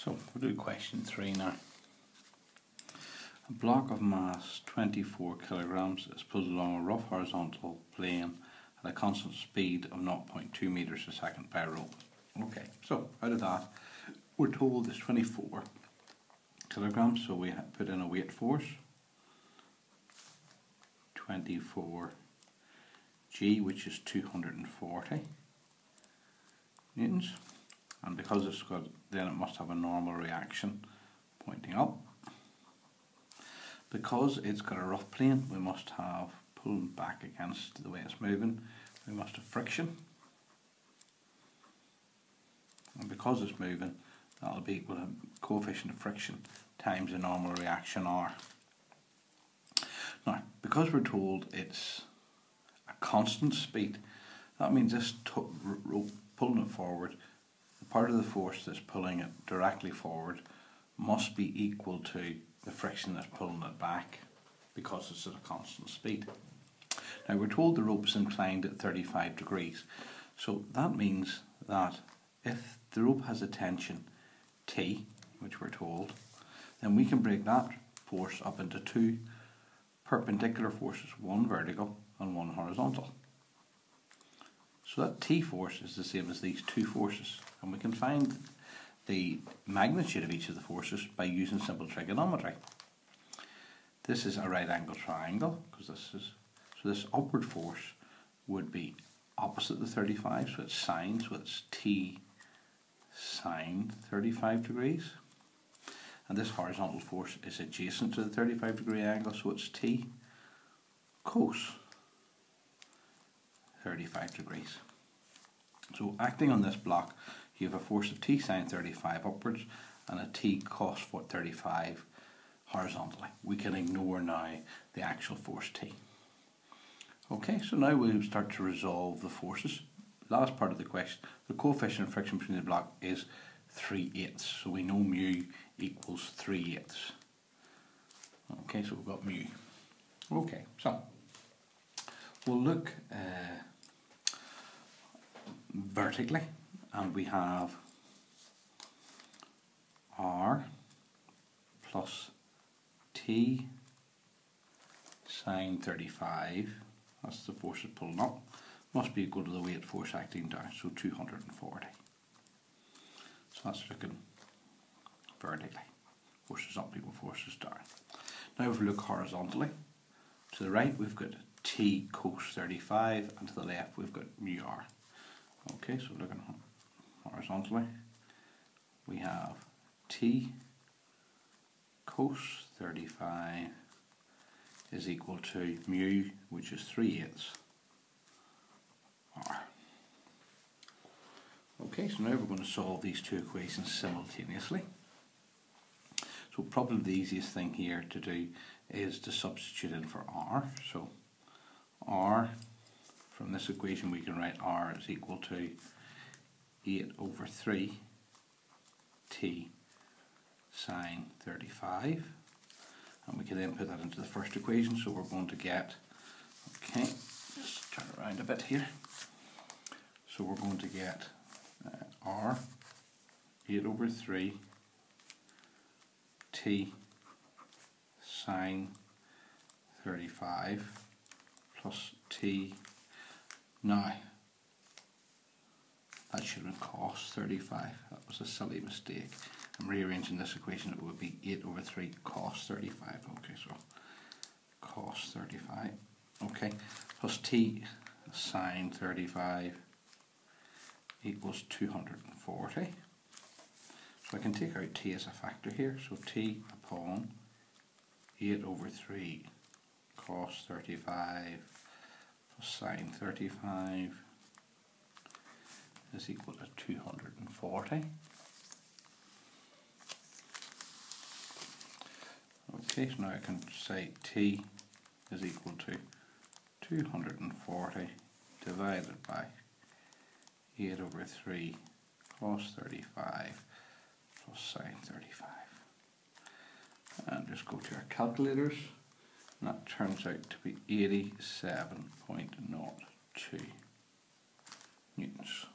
So we'll do question 3 now. A block of mass 24 kilograms is pulled along a rough horizontal plane at a constant speed of 0.2 meters a second by a rope. Okay, so out of that, we're told it's 24 kilograms, so we put in a weight force, 24 G, which is 240 newtons, and because it's got, then it must have a normal reaction pointing up. Because it's got a rough plane, we must have, pulling back against the way it's moving, we must have friction, and because it's moving, that'll be equal to coefficient of friction times the normal reaction R. Now, because we're told it's a constant speed, that means this rope pulling it forward, the part of the force that's pulling it directly forward must be equal to the friction that's pulling it back, because it's at a constant speed. Now we're told the rope is inclined at 35 degrees, so that means that if the rope has a tension T, which we're told, then we can break that force up into two perpendicular forces, one vertical and one horizontal. So that T force is the same as these two forces, and we can find the magnitude of each of the forces by using simple trigonometry. This is a right angle triangle, because this upward force would be opposite the 35, so it's sine, so it's T sine 35 degrees. And this horizontal force is adjacent to the 35 degree angle, so it's T cos 35 degrees. So acting on this block, you have a force of T sine 35 upwards and a T cos 35 horizontally. We can ignore now the actual force T. Okay, so now we'll start to resolve the forces. Last part of the question, the coefficient of friction between the block is 3/8, so we know mu equals 3/8. Okay, so we've got mu. Okay, so we'll look vertically, and we have R plus T sine 35, that's the force it's pulling up, must be equal to the weight force acting down, so 240. So that's looking vertically. Forces up equal forces down. Now if we look horizontally, to the right we've got T cos 35, and to the left we've got mu R. Okay, so looking horizontally, we have T cos 35 is equal to mu, which is 3/8 R. Okay, so now we're going to solve these two equations simultaneously. So probably the easiest thing here to do is to substitute in for R. So R, from this equation we can write R is equal to 8/3 T sine 35, and we can then put that into the first equation, so we're going to get, okay, just turn around a bit here, so we're going to get R 8/3 T sine 35 plus T, now that should have been cos 35, that was a silly mistake. I'm rearranging this equation, it would be 8/3 cos 35, okay, so cos 35, okay, plus T sine 35 equals 240. So I can take out T as a factor here, so T upon 8/3 cos 35 plus sine 35 is equal to 240. Okay, so now I can say T is equal to 240 divided by 8/3 cos 35 plus sine 35. And just go to our calculators, and that turns out to be 87.02 newtons.